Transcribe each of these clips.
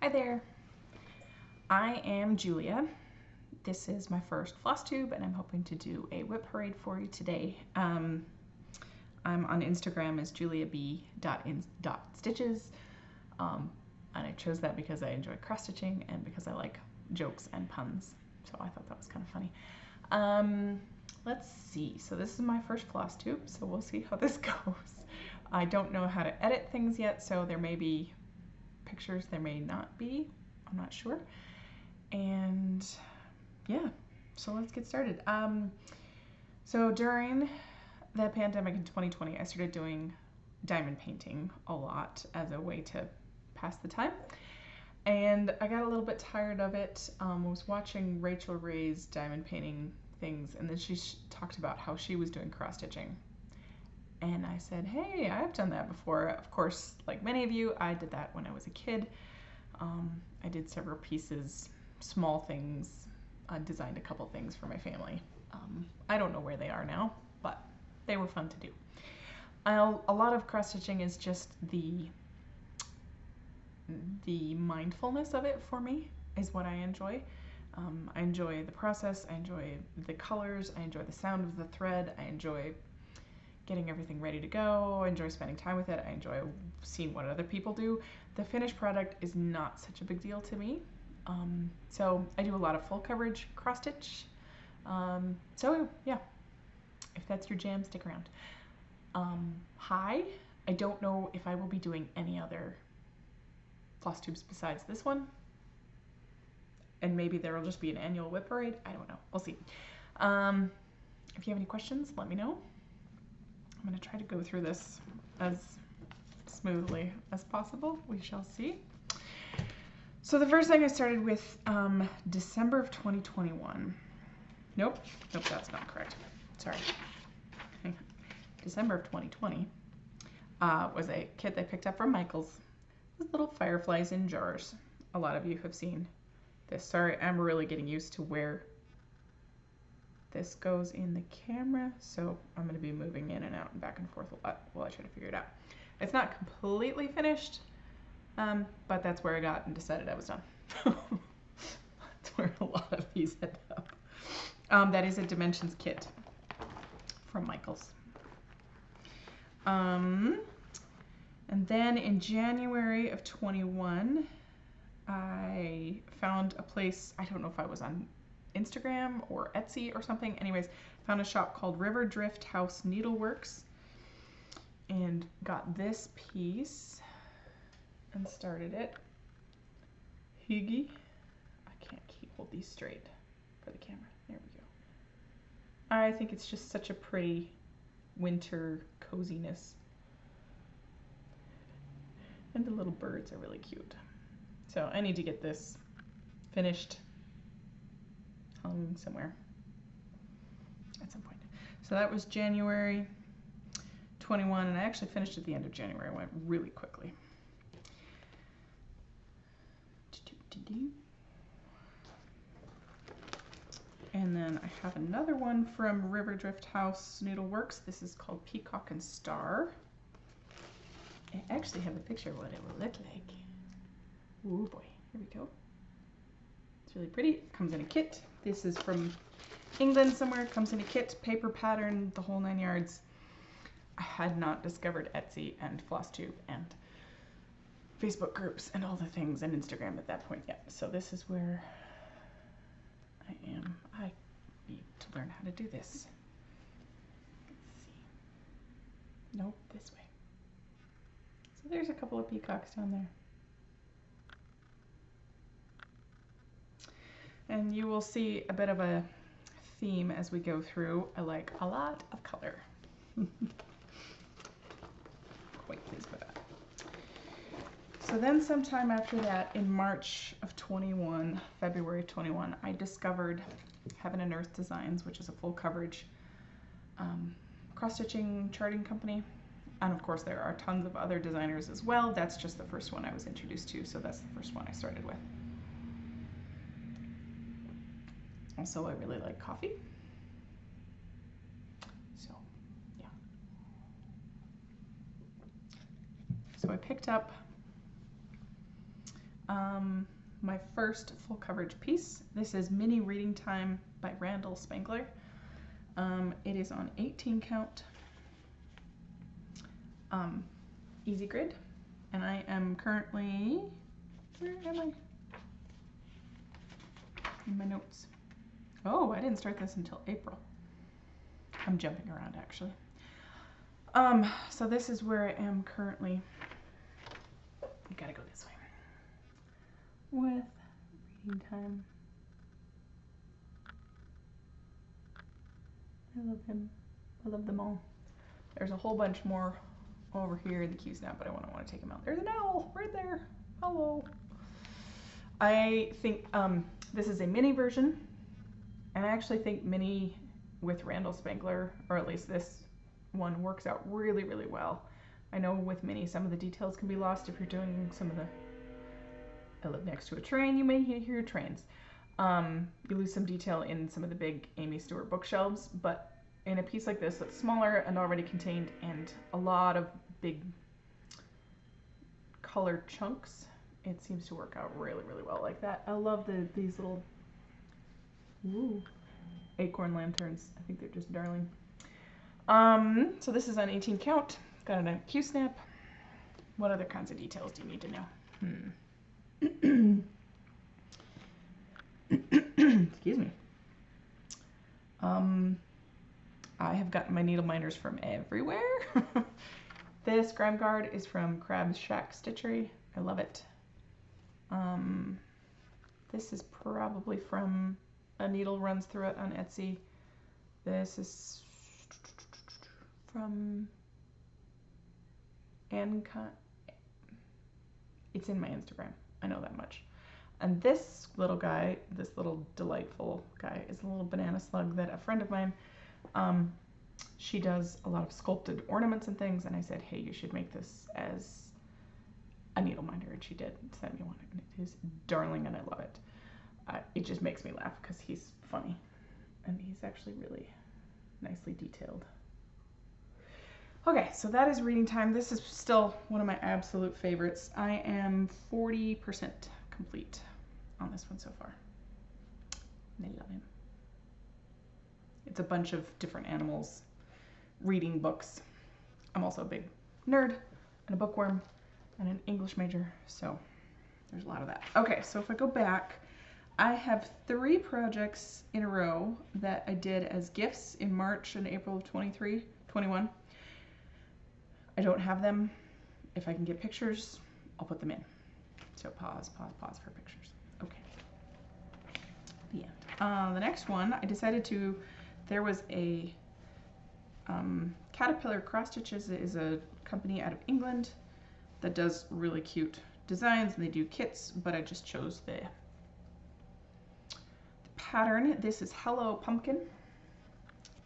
Hi there, I am Julia. This is my first Flosstube and I'm hoping to do a WIP parade for you today. I'm on Instagram as JuliaB.in.stitches and I chose that because I enjoy cross stitching and because I like jokes and puns, so I thought that was kind of funny. Let's see, so this is my first Flosstube, so we'll see how this goes. I don't know how to edit things yet, so there may be pictures, there may not be, I'm not sure. And yeah, so let's get started. So during the pandemic in 2020, I started doing diamond painting a lot as a way to pass the time. And I got a little bit tired of it. I was watching Rachel Ray's diamond painting things, and then she talked about how she was doing cross stitching. And I said, hey, I've done that before. Of course, like many of you, I did that when I was a kid. I did several pieces, small things. I designed a couple things for my family. I don't know where they are now, but they were fun to do. A lot of cross stitching is just the mindfulness of it for me is what I enjoy. I enjoy the process, I enjoy the colors, I enjoy the sound of the thread, I enjoy getting everything ready to go, I enjoy spending time with it, I enjoy seeing what other people do. The finished product is not such a big deal to me. So I do a lot of full coverage cross stitch. So yeah, if that's your jam, stick around. Hi, I don't know if I will be doing any other Flosstubes besides this one. And maybe there will just be an annual WIP parade. I don't know. We'll see. If you have any questions, let me know. I'm going to try to go through this as smoothly as possible. We shall see. So the first thing I started with December of 2021. Nope, that's not correct. Sorry. December of 2020 was a kit I picked up from Michael's. With little fireflies in jars. A lot of you have seen this. Sorry, I'm really getting used to where this goes in the camera, so I'm going to be moving in and out and back and forth a lot while I try to figure it out. It's not completely finished, but that's where I got and decided I was done. That's where a lot of these end up. That is a Dimensions kit from Michael's. And then in January of 21, I found a place, I don't know if I was on Instagram or Etsy or something. Anyways, found a shop called River Drift House Needleworks and got this piece and started it. Higgy. I can't hold these straight for the camera. There we go. I think it's just such a pretty winter coziness. And the little birds are really cute. So I need to get this finished, hung somewhere at some point. So that was January 21, and I actually finished at the end of January. I went really quickly. And then I have another one from River Drift House Needleworks. This is called Peacock and Star. I actually have a picture of what it will look like. Oh boy, here we go. It's really pretty. It comes in a kit. This is from England somewhere. It comes in a kit, paper pattern, the whole 9 yards. I had not discovered Etsy and Flosstube and Facebook groups and all the things and Instagram at that point yet. So this is where I am. I need to learn how to do this. Let's see. Nope, this way. So there's a couple of peacocks down there. And you will see a bit of a theme as we go through. I like a lot of color. Quite pleased with that. So then sometime after that, in March of 21, February of 21, I discovered Heaven and Earth Designs, which is a full coverage cross-stitching charting company. And of course there are tons of other designers as well. That's just the first one I was introduced to, so that's the first one I started with. Also, I really like coffee. So, yeah. So I picked up my first full coverage piece. This is Mini Reading Time by Randall Spangler. It is on 18 count easy grid, and I am currently, where am I? In my notes. Oh, I didn't start this until April. I'm jumping around actually. So this is where I am currently. You gotta go this way. With reading time. I love him. I love them all. There's a whole bunch more over here in the Q snap, but I want to take them out. There's an owl right there. Hello. I think this is a mini version, and I actually think mini with Randall Spangler, or at least this one, works out really, really well. I know with mini some of the details can be lost if you're doing some of the, I live next to a train, you may hear trains. You lose some detail in some of the big Amy Stewart bookshelves, but in a piece like this that's smaller and already contained and a lot of big color chunks, it seems to work out really, really well like that. I love these little acorn lanterns. I think they're just darling. So this is on 18 count. Got a Q snap. What other kinds of details do you need to know? Excuse me. I have gotten my needle minders from everywhere. This Grime Guard is from Crab's Shack Stitchery. I love it. This is probably from A Needle Runs Through It on Etsy. This is from it's in my Instagram. I know that much. And this little guy, this little delightful guy, is a little banana slug that a friend of mine, she does a lot of sculpted ornaments and things, and I said, hey, you should make this as a needle minder, and she did send me one, and it is darling, and I love it. It just makes me laugh because he's funny, and he's actually really nicely detailed. Okay, so that is reading time. This is still one of my absolute favorites. I am 40% complete on this one so far. And I love him. It's a bunch of different animals reading books. I'm also a big nerd and a bookworm and an English major, so there's a lot of that. Okay, so if I go back, I have 3 projects in a row that I did as gifts in March and April of 21. I don't have them. If I can get pictures, I'll put them in. So pause for pictures. Okay. The end. The next one, I decided to, there was a Caterpillar Cross Stitches is a company out of England that does really cute designs, and they do kits, but I just chose the pattern. This is Hello Pumpkin,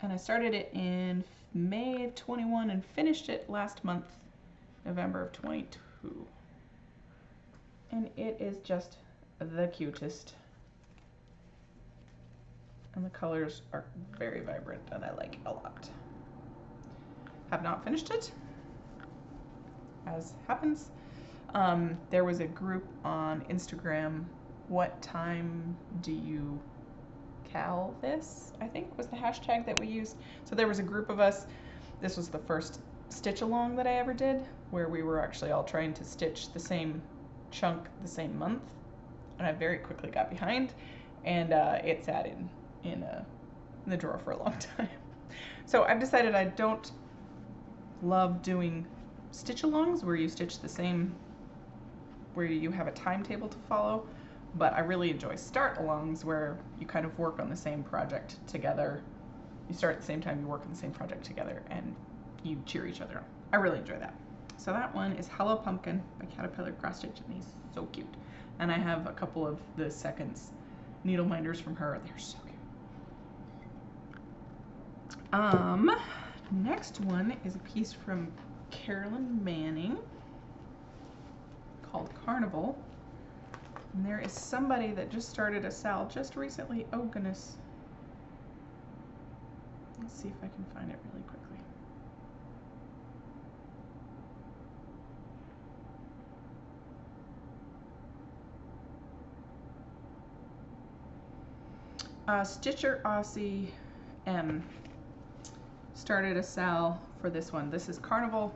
and I started it in May of 21 and finished it last month, November of 22. And it is just the cutest. And the colors are very vibrant and I like it a lot. Have not finished it, as happens. There was a group on Instagram, what time do you cal this, I think was the hashtag that we used. So there was a group of us. This was the first stitch along that I ever did, where we were actually all trying to stitch the same chunk the same month, and I very quickly got behind, and it sat in the drawer for a long time. So I've decided I don't love doing stitch alongs where you stitch the same, where you have a timetable to follow, but I really enjoy start alongs where you kind of work on the same project together. You start at the same time, you work on the same project together, and you cheer each other on. I really enjoy that. So that one is Hello Pumpkin by Caterpillar Cross Stitch, and he's so cute. And I have a couple of the seconds needle minders from her. They're so cute. Next one is a piece from Carolyn Manning called Carnival. And there is somebody that just started a sal just recently. Oh goodness. Let's see if I can find it really quickly. Stitcher Aussie M started a sale for this one. This is Carnival.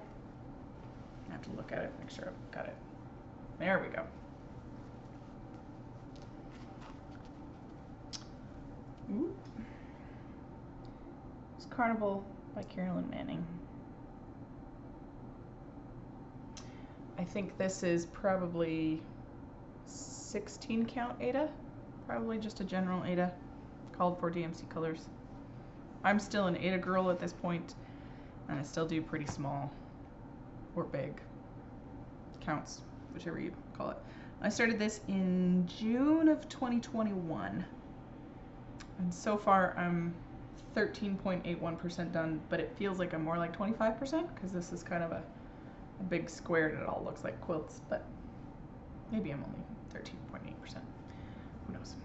I have to look at it, make sure I've got it. There we go. Ooh. It's Carnival by Carolyn Manning. I think this is probably 16 count Aida, probably just a general Aida, called for DMC colors. I'm still an Aida girl at this point, and I still do pretty small or big counts, whichever you call it. I started this in June of 2021, and so far I'm 13.81% done, but it feels like I'm more like 25% because this is kind of a big square and it all looks like quilts, but maybe I'm only 13.8%. Who knows?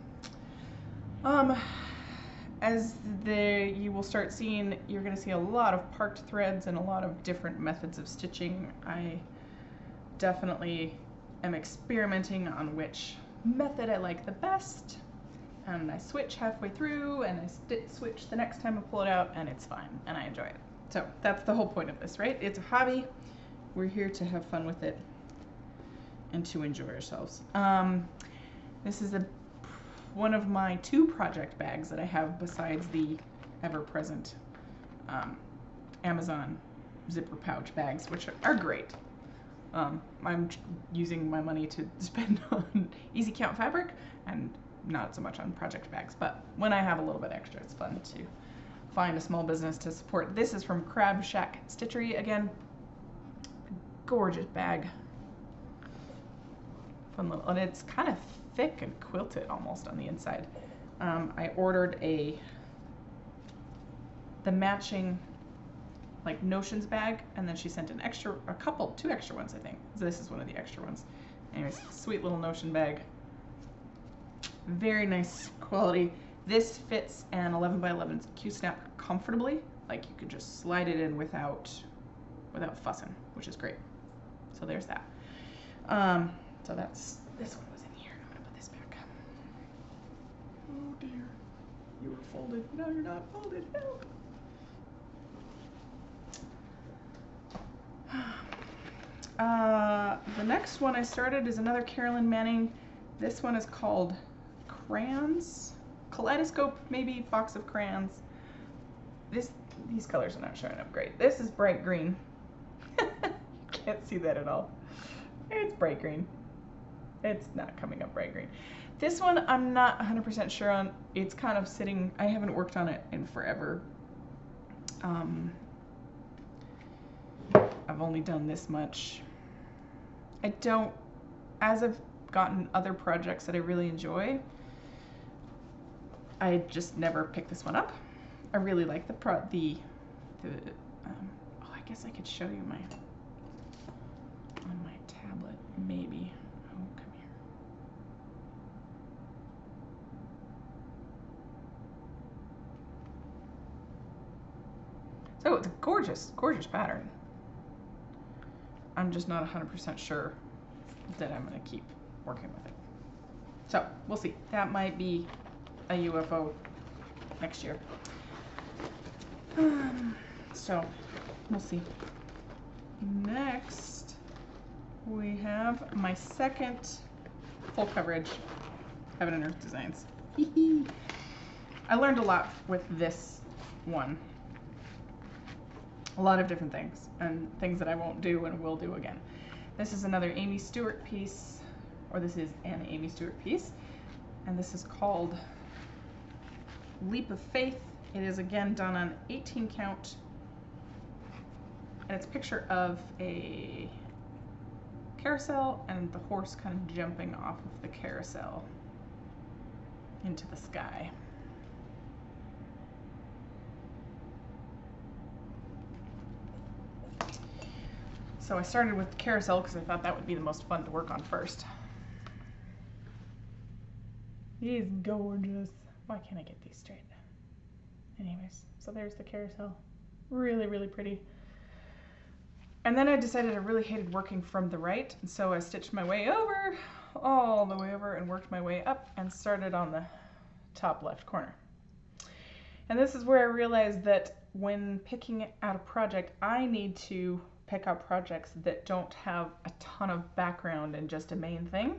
As you will start seeing, you're going to see a lot of parked threads and a lot of different methods of stitching. I definitely am experimenting on which method I like the best, and I switch halfway through and I switch the next time I pull it out, and it's fine and I enjoy it. So that's the whole point of this, right? It's a hobby. We're here to have fun with it and to enjoy ourselves. This is one of my 2 project bags that I have besides the ever-present Amazon zipper pouch bags, which are great. I'm using my money to spend on easy count fabric and not so much on project bags, but when I have a little bit extra, it's fun to find a small business to support. This is from Crab Shack Stitchery again. Gorgeous bag. Fun little, and it's kind of thick and quilted almost on the inside. I ordered the matching like notions bag, and then she sent an extra, 2 extra ones I think. So this is one of the extra ones. Anyways, sweet little notion bag. Very nice quality. This fits an 11 by 11 Q-snap comfortably. Like you could just slide it in without fussing, which is great. So there's that. So that's, this one was in here. I'm gonna put this back. Oh dear. You were folded. No, you're not folded. Help. The next one I started is another Carolyn Manning. This one is called Crayons. Kaleidoscope, maybe, box of crayons. These colors are not showing up great. This is bright green. Can't see that at all. It's bright green. It's not coming up bright green. This one I'm not 100% sure on. It's kind of sitting, I haven't worked on it in forever. I've only done this much. As I've gotten other projects that I really enjoy, I just never pick this one up. I really like oh, I guess I could show you on my tablet, maybe. Oh, come here. So it's a gorgeous, gorgeous pattern. I'm just not 100% sure that I'm going to keep working with it. So we'll see. That might be a UFO next year. So we'll see. Next, we have my second full coverage Heaven and Earth Designs. I learned a lot with this one. A lot of different things, and things that I won't do and will do again. This is another Amy Stewart piece, or this is an Amy Stewart piece, and this is called Leap of Faith. It is again done on 18 count, and it's a picture of a carousel and the horse kind of jumping off of the carousel into the sky. So I started with the carousel because I thought that would be the most fun to work on first. He's gorgeous. Why can't I get these straight? Anyways, so there's the carousel. Really, really pretty. And then I decided I really hated working from the right, and so I stitched my way over, all the way over, and worked my way up and started on the top left corner. And this is where I realized that when picking out a project, I need to pick out projects that don't have a ton of background and just a main thing,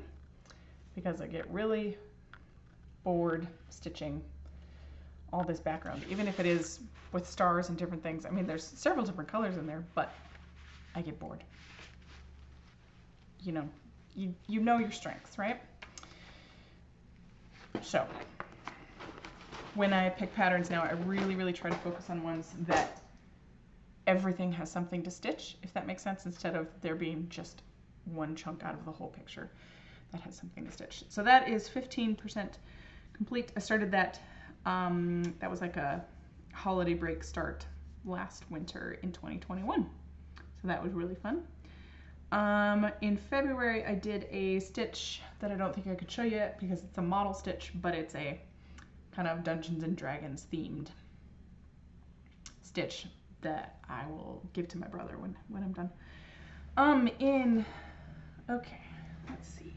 because I get really bored stitching all this background, even if it is with stars and different things. I mean, there's several different colors in there, but I get bored. You know, you know your strengths, right? So when I pick patterns now, I really try to focus on ones that everything has something to stitch, if that makes sense, instead of there being just one chunk out of the whole picture that has something to stitch. So that is 15% complete. I started that, that was like a holiday break start last winter in 2021. So that was really fun. In February, I did a stitch that I don't think I could show you yet because it's a model stitch, but it's a kind of Dungeons and Dragons themed stitch that I will give to my brother when I'm done. Okay, let's see.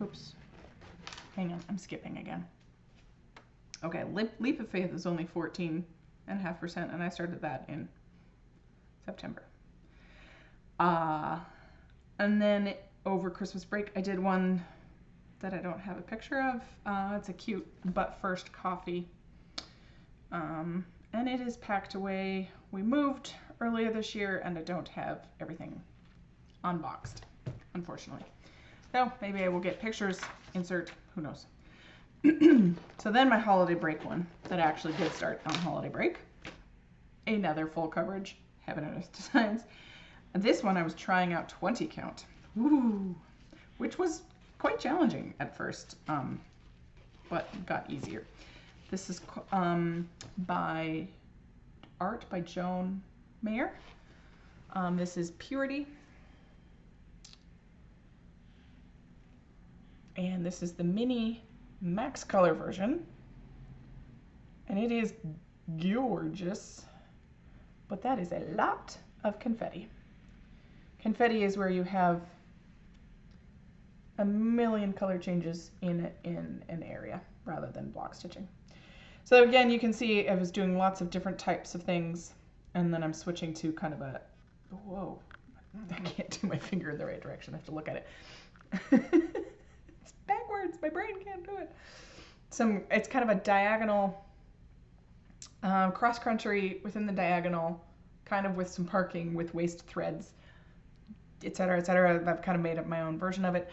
Oops, hang on, I'm skipping again. Okay, Leap of Faith is only 14.5%, and I started that in September. And then over Christmas break, I did one that I don't have a picture of. It's a cute But First coffee. And it is packed away. We moved earlier this year, and I don't have everything unboxed, unfortunately. So maybe I will get pictures, insert, who knows. So then my holiday break one that I actually did start on holiday break. Another full coverage, Heaven and Earth Designs. And this one I was trying out 20 count. Ooh, which was quite challenging at first, but got easier. This is by art by Joan Mayer. This is Purity. And this is the mini max color version. And it is gorgeous, but that is a lot of confetti. Confetti is where you have a million color changes in an area rather than block stitching. So again, you can see I was doing lots of different types of things, and then I'm switching to kind of a, whoa, I can't do my finger in the right direction. I have to look at it. It's backwards, my brain can't do it. It's kind of a diagonal, cross country within the diagonal, kind of with some parking with waist threads, etc., etc. I've kind of made up my own version of it.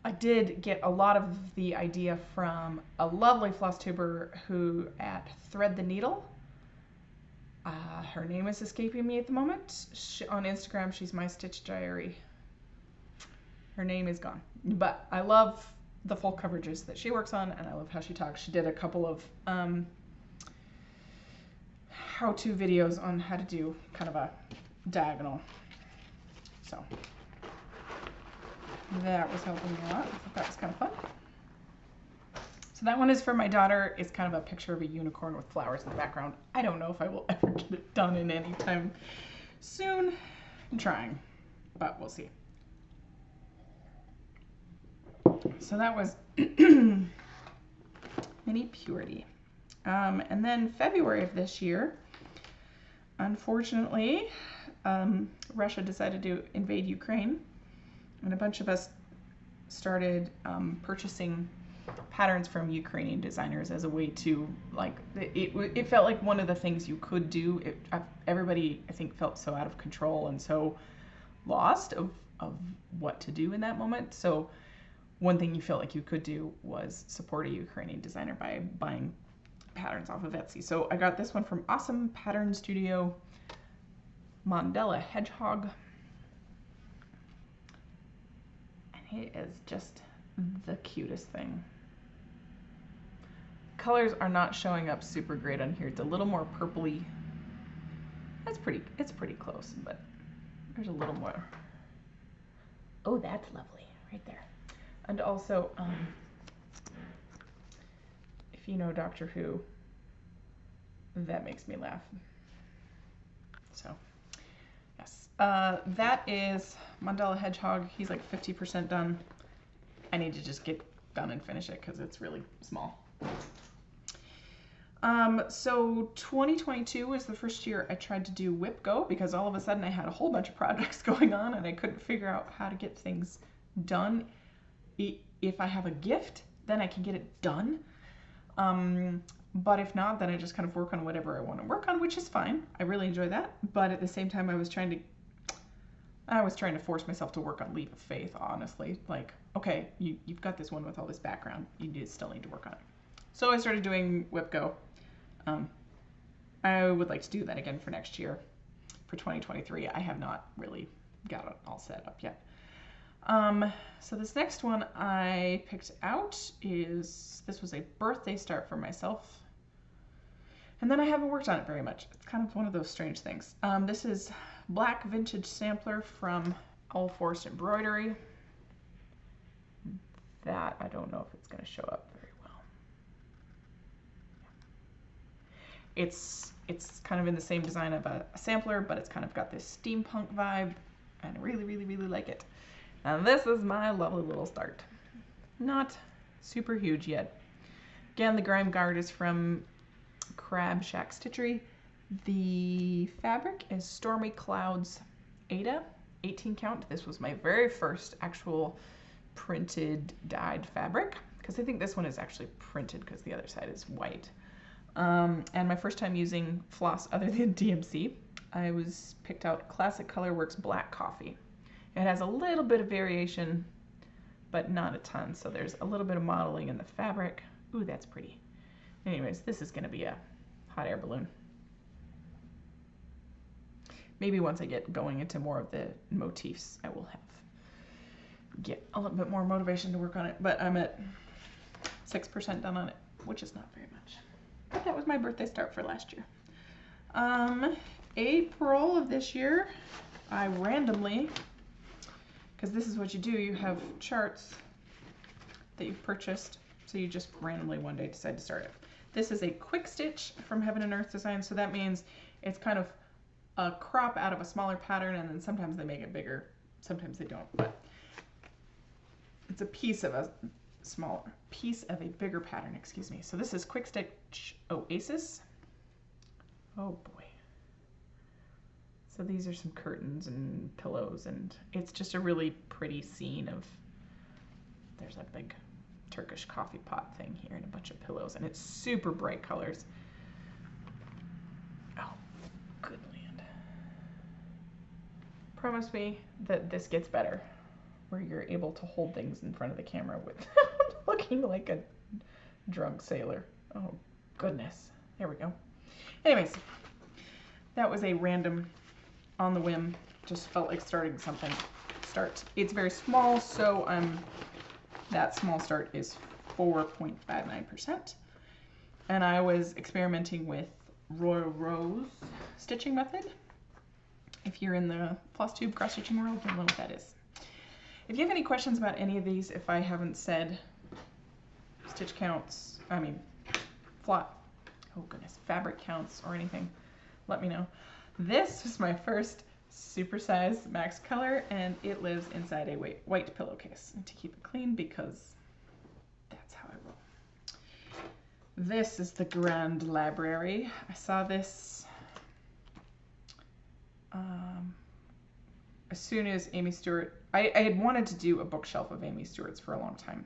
I did get a lot of the idea from a lovely Flosstuber who at Thread the Needle. Her name is escaping me at the moment. On Instagram, she's My Stitch Diary. Her name is gone. But I love the full coverages that she works on, and I love how she talks. She did a couple of how-to videos on how to do kind of a diagonal. So that was helping me a lot. I thought that was kind of fun. So that one is for my daughter. It's kind of a picture of a unicorn with flowers in the background. I don't know if I will ever get it done in any time soon. I'm trying, but we'll see. So that was Mini Purity. And then February of this year, unfortunately, Russia decided to invade Ukraine, and a bunch of us started purchasing patterns from Ukrainian designers as a way to, like, it felt like one of the things you could do. Everybody, I think, felt so out of control and so lost of what to do in that moment. So one thing you felt like you could do was support a Ukrainian designer by buying patterns off of Etsy. So I got this one from Awesome Pattern Studio, Mandela Hedgehog. And he is just the cutest thing. Colors are not showing up super great on here. It's a little more purpley. It's pretty close, but there's a little more. Oh, that's lovely right there. And also, if you know Doctor Who, that makes me laugh. So, yes, that is Mandela Hedgehog. He's like 50% done. I need to just get done and finish it because it's really small. So 2022 was the first year I tried to do WIP Go because all of a sudden I had a whole bunch of projects going on and I couldn't figure out how to get things done. If I have a gift, then I can get it done. But if not, then I just kind of work on whatever I want to work on, which is fine. I really enjoy that. But at the same time, I was trying to force myself to work on Leap of Faith, honestly. Like, okay, you've got this one with all this background. You still need to work on it. So I started doing WIP Go. I would like to do that again for next year. For 2023, I have not really got it all set up yet. So this next one I picked out this was a birthday start for myself. And then I haven't worked on it very much. It's kind of one of those strange things. This is Black Vintage Sampler from Owl Forest Embroidery. That, I don't know if it's going to show up very well. It's kind of in the same design of a sampler, but it's kind of got this steampunk vibe, and I really, really, really like it. And this is my lovely little start. Not super huge yet. Again, the grime guard is from Crab Shack Stitchery. The fabric is Stormy Clouds Ada, 18 count. This was my very first actual printed dyed fabric, because I think this one is actually printed because the other side is white. And my first time using floss other than DMC, I picked out Classic Colorworks Black Coffee. It has a little bit of variation, but not a ton. So there's a little bit of modeling in the fabric. Ooh, that's pretty. Anyways, this is going to be a hot air balloon. Maybe once I get going into more of the motifs, I will get a little bit more motivation to work on it. But I'm at 6% done on it, which is not very much. But that was my birthday start for last year. April of this year, I randomly, because this is what you do, you have charts that you've purchased, so you just randomly one day decide to start it. This is a quick stitch from Heaven and Earth Design, so that means it's kind of a crop out of a smaller pattern, and then sometimes they make it bigger, sometimes they don't, but it's a piece of a bigger pattern, excuse me. So this is Quick Stitch Oasis. Oh boy. So these are some curtains and pillows, and it's just a really pretty scene of, there's a big Turkish coffee pot thing here and a bunch of pillows, and it's super bright colors. Oh, good land. Promise me that this gets better, where you're able to hold things in front of the camera without looking like a drunk sailor. Oh, goodness. There we go. Anyways, that was a random, on the whim, just felt like starting something. It's very small, so that small start is 4.59%. And I was experimenting with Royal Rose stitching method. If you're in the Flosstube cross-stitching world, you'll know what that is. If you have any questions about any of these, if I haven't said stitch counts, fabric counts or anything, let me know. This was my first supersize max color, and it lives inside a white pillowcase to keep it clean because that's how I roll. This is the Grand Library. I saw this as soon as Amy Stewart, I had wanted to do a bookshelf of Amy Stewart's for a long time,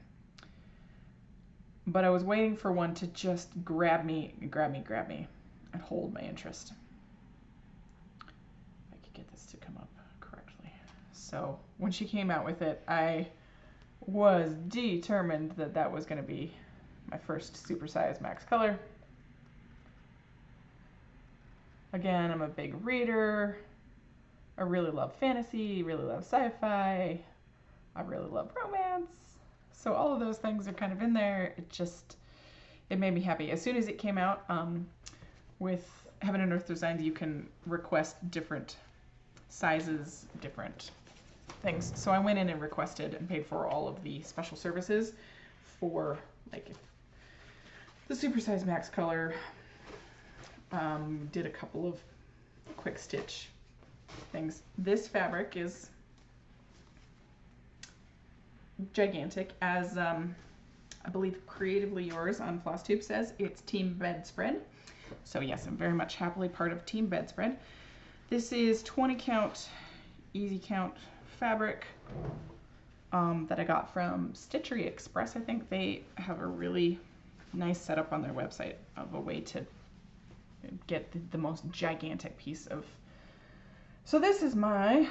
but I was waiting for one to just grab me and hold my interest. If I could get this to come up correctly. So when she came out with it, I was determined that that was going to be my first supersize max color. Again, I'm a big reader. I really love fantasy, really love sci-fi. I really love romance. So all of those things are kind of in there. It made me happy. As soon as it came out, with Heaven and Earth Designs, you can request different sizes, different things. So I went in and requested and paid for all of the special services for, like, if the supersize max color, did a couple of quick stitch things. This fabric is gigantic, as I believe Creatively Yours on Flosstube says. It's Team Bedspread. So yes, I'm very much happily part of Team Bedspread. This is 20 count, easy count fabric that I got from Stitchery Express. I think they have a really nice setup on their website of a way to get the most gigantic piece of. So this is my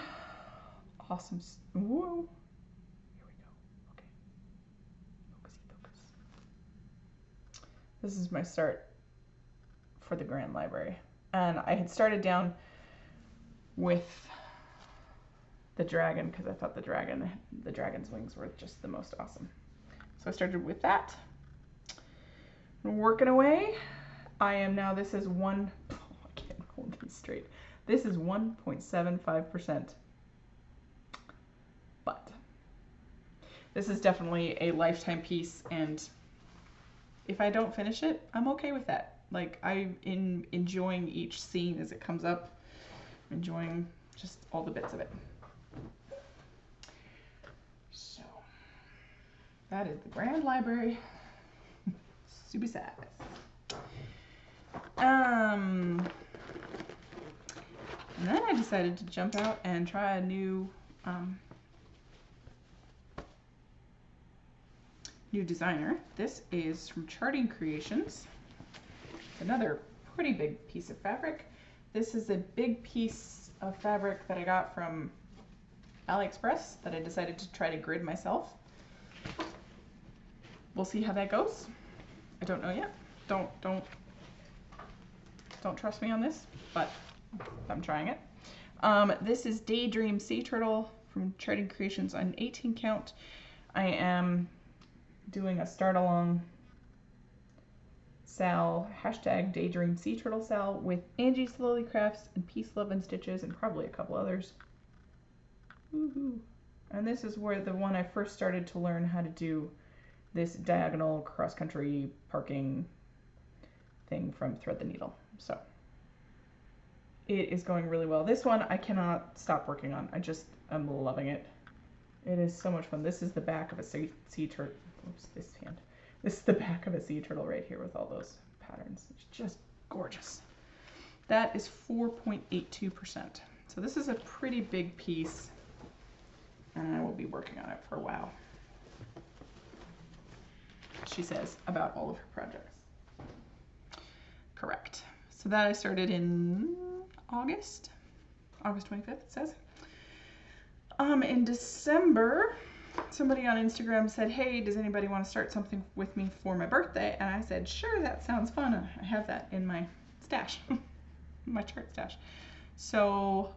awesome. Whoa. Here we go. Okay. Focusy, focus. This is my start for the Grand Library, and I had started down with the dragon because I thought the dragon's wings were just the most awesome. So I started with that. Working away. I am now, this is I can't hold these straight. This is 1.75%. But this is definitely a lifetime piece, and if I don't finish it, I'm okay with that. Like, I'm enjoying each scene as it comes up, enjoying just all the bits of it. So that is the Grand Library. Super size. And then I decided to jump out and try a new designer. This is from Charting Creations. Another pretty big piece of fabric. This is a big piece of fabric that I got from AliExpress that I decided to try to grid myself. We'll see how that goes. I don't know yet. Don't trust me on this, but I'm trying it. This is Daydream Sea Turtle from Charting Creations on 18 count. I am doing a start along Sal, hashtag Daydream Sea Turtle Sal, with Angie Slowly Crafts and Peace, Love, and Stitches, and probably a couple others. Woohoo! And this is where the one I first started to learn how to do this diagonal cross-country parking thing from Thread the Needle. So it is going really well. This one I cannot stop working on. I'm loving it. It is so much fun. This is the back of a sea turtle. Oops, this hand. This is the back of a sea turtle right here with all those patterns. It's just gorgeous. That is 4.82%. So this is a pretty big piece, and I will be working on it for a while. She says about all of her projects. Correct. So that I started in August 25th, it says. In December, somebody on Instagram said, hey, does anybody want to start something with me for my birthday? And I said, sure, that sounds fun. I have that in my stash, my chart stash. So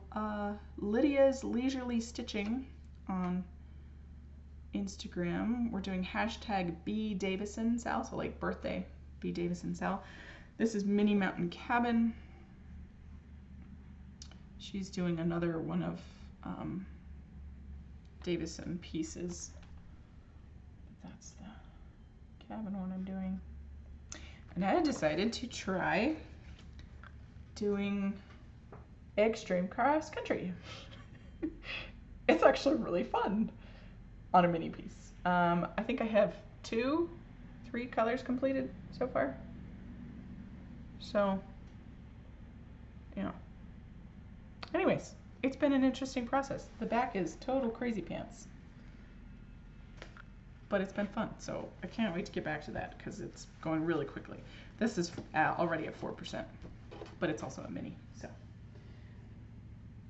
Lydia's Leisurely Stitching on Instagram, we're doing hashtag B Davison Sal, so like birthday B Davison Sal. This is Mini Mountain Cabin. She's doing another one of Davison pieces. That's the cabin one I'm doing. And I decided to try doing extreme cross country. It's actually really fun on a mini piece. I think I have 3 colors completed so far. So, yeah. Anyways, it's been an interesting process. The back is total crazy pants, but it's been fun. So I can't wait to get back to that because it's going really quickly. This is already at 4%, but it's also a mini. So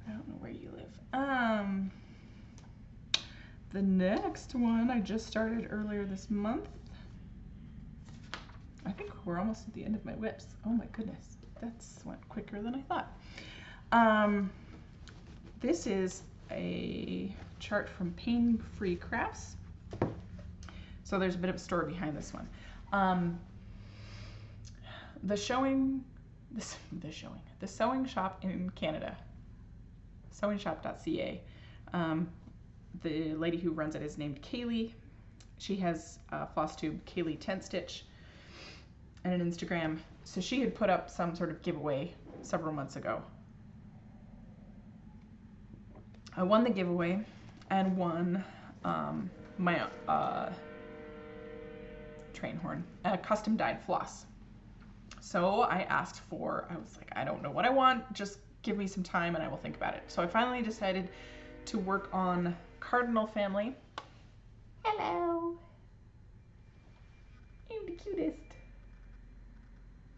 I don't know where you live. The next one I just started earlier this month. I think we're almost at the end of my WIPs. Oh my goodness, that's went quicker than I thought. This is a chart from Pain Free Crafts. So there's a bit of a story behind this one. The sewing shop in Canada, sewingshop.ca. The lady who runs it is named Kaylee. She has Flosstube Kaylee 10-stitch and an Instagram. So she had put up some sort of giveaway several months ago. I won the giveaway and won my train horn, custom dyed floss. So I asked for, I was like, I don't know what I want, just give me some time and I will think about it. So I finally decided to work on Cardinal Family. Hello. You're the cutest.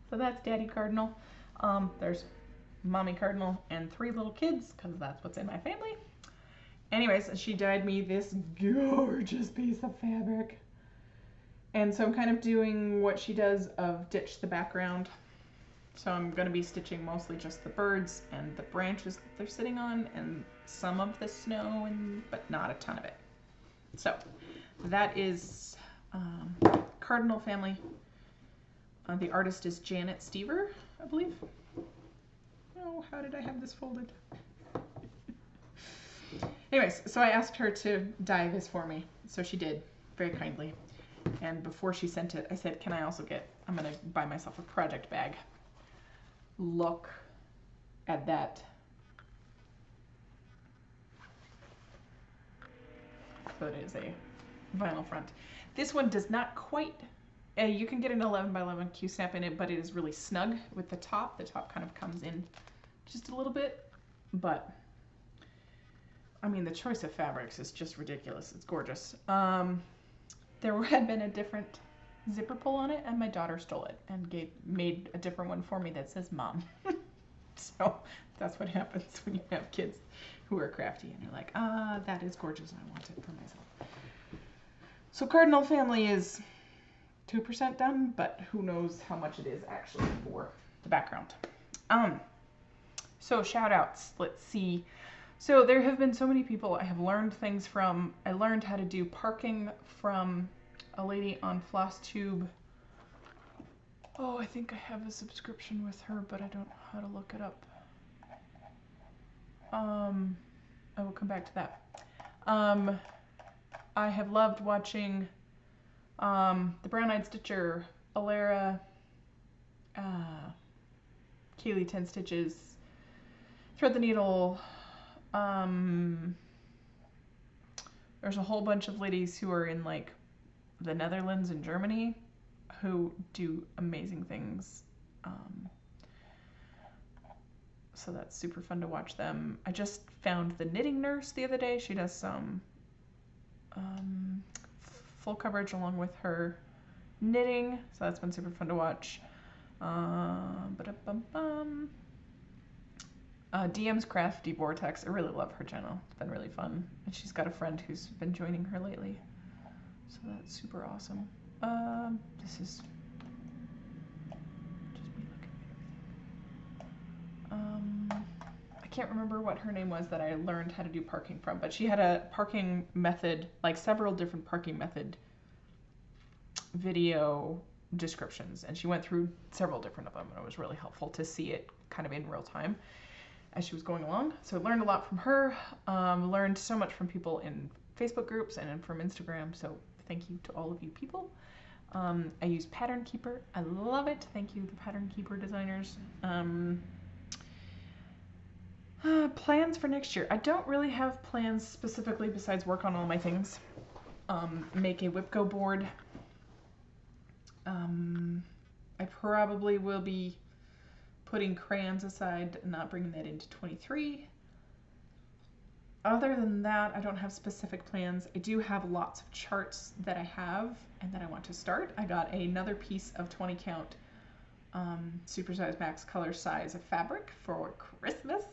So that's Daddy Cardinal. There's Mommy Cardinal and 3 little kids, because that's what's in my family. Anyways, she dyed me this gorgeous piece of fabric. And so I'm kind of doing what she does of ditch the background. So I'm going to be stitching mostly just the birds and the branches that they're sitting on and some of the snow, but not a ton of it. So that is Cardinal Family. The artist is Janet Stever, I believe. Oh, how did I have this folded? Anyways, so I asked her to dye this for me. So she did, very kindly. And before she sent it, I said, can I also I'm going to buy myself a project bag. Look at that. So it is a vinyl front. This one does not quite, you can get an 11 by 11 Q-snap in it, but it is really snug with the top. The top kind of comes in just a little bit, but I mean, the choice of fabrics is just ridiculous. It's gorgeous. There had been a different zipper pull on it, and my daughter stole it and made a different one for me that says Mom. So that's what happens when you have kids who are crafty and you're like, that is gorgeous and I want it for myself. So Cardinal Family is 2% done, but who knows how much it is actually for the background. So shout outs, let's see. So there have been so many people I have learned things from. I learned how to do parking from a lady on Flosstube. Oh, I think I have a subscription with her, but I don't know how to look it up. I will come back to that. I have loved watching the Brown-Eyed Stitcher, Alara, JuliaB.in.stitches, Thread the Needle. There's a whole bunch of ladies who are in like the Netherlands and Germany who do amazing things. So that's super fun to watch them. I just found the Knitting Nurse the other day. She does some full coverage along with her knitting, so that's been super fun to watch. DM's Crafty Vortex. I really love her channel. It's been really fun. And she's got a friend who's been joining her lately. So that's super awesome. This is just me looking at everything. I can't remember what her name was that I learned how to do parking from, but she had a parking method, like several different parking method video descriptions, and she went through several different of them, and it was really helpful to see it kind of in real time as she was going along. So I learned a lot from her, learned so much from people in Facebook groups and from Instagram, so thank you to all of you people. I use Pattern Keeper. I love it. Thank you, the Pattern Keeper designers. Plans for next year. I don't really have plans specifically besides work on all my things. Make a WIP Go board. I probably will be putting crayons aside and not bringing that into 23. Other than that, I don't have specific plans. I do have lots of charts that I have and that I want to start. I got another piece of 20 count supersize max color size of fabric for Christmas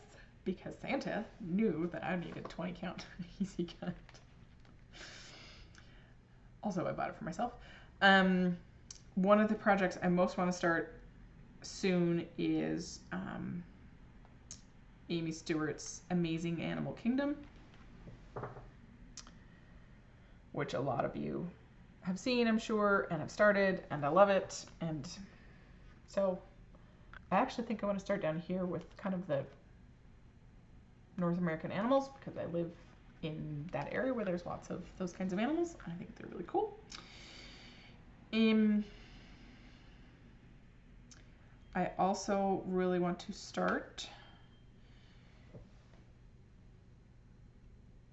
because Santa knew that I needed 20 count easy cut. Also, I bought it for myself. One of the projects I most want to start soon is Amy Stewart's Amazing Animal Kingdom, which a lot of you have seen, I'm sure, and have started, and I love it. And so I actually think I want to start down here with kind of the North American animals because I live in that area where there's lots of those kinds of animals, and I think they're really cool. I also really want to start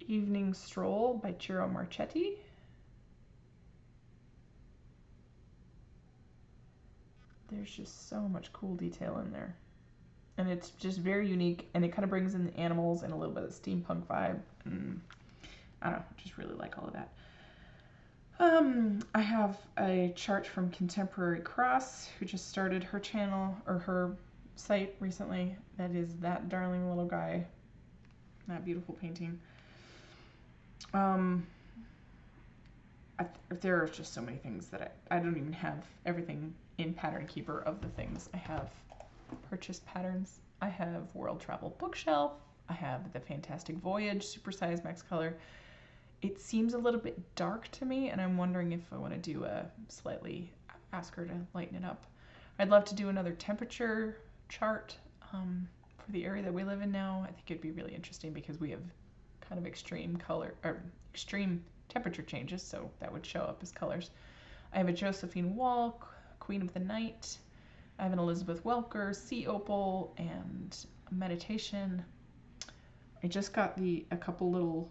Evening Stroll by Ciro Marchetti. there's just so much cool detail in there. And it's just very unique, and it kind of brings in the animals and a little bit of the steampunk vibe. And I don't know, just really like all of that. I have a chart from Contemporary Cross, who just started her channel, or her site recently. That is that darling little guy. That beautiful painting. There are just so many things that I don't even have everything in Pattern Keeper of the things I have purchased patterns. I have World Travel Bookshelf. I have the Fantastic Voyage Supersize Max Color. It seems a little bit dark to me, and I'm wondering if I want to do a slightly, ask her to lighten it up. I'd love to do another temperature chart for the area that we live in now. I think it'd be really interesting because we have kind of extreme color, or extreme temperature changes, so that would show up as colors. I have a Josephine Wall, Queen of the Night. I have an Elizabeth Welker, Sea Opal, and Meditation. I just got a couple little,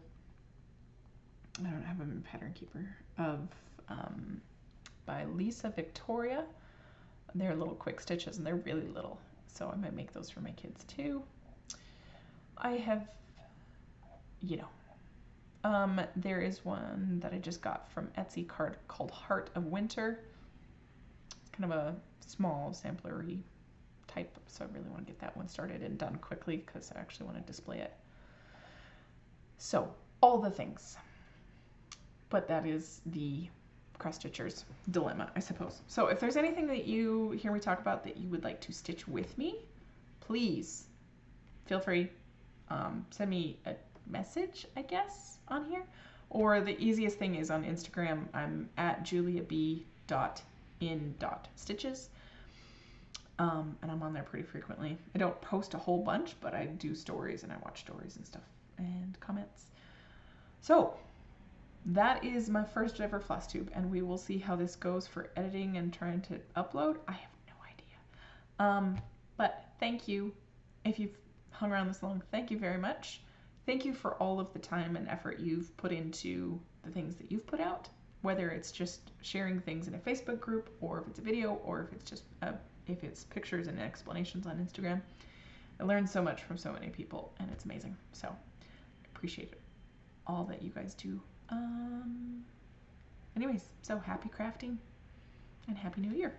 I don't have them in Pattern Keeper, of by Lisa Victoria. They're little quick stitches, and they're really little, so I might make those for my kids too. I have, there is one that I just got from Etsy card called Heart of Winter. It's kind of a small samplery type, so I really want to get that one started and done quickly because I actually want to display it. So, all the things. But that is the cross stitcher's dilemma, I suppose. So if there's anything that you hear me talk about that you would like to stitch with me, please feel free. Send me a message, I guess, on here. Or the easiest thing is on Instagram. I'm at JuliaB.in.stitches. And I'm on there pretty frequently. I don't post a whole bunch, but I do stories and I watch stories and stuff and comments. So that is my first ever Flosstube, and we will see how this goes for editing and trying to upload. I have no idea. But thank you. If you've hung around this long, thank you very much. Thank you for all of the time and effort you've put into the things that you've put out, whether it's just sharing things in a Facebook group, or if it's a video, or if it's just if it's pictures and explanations on Instagram. I learned so much from so many people, and it's amazing. So I appreciate all that you guys do. Anyways, so happy crafting and Happy New Year.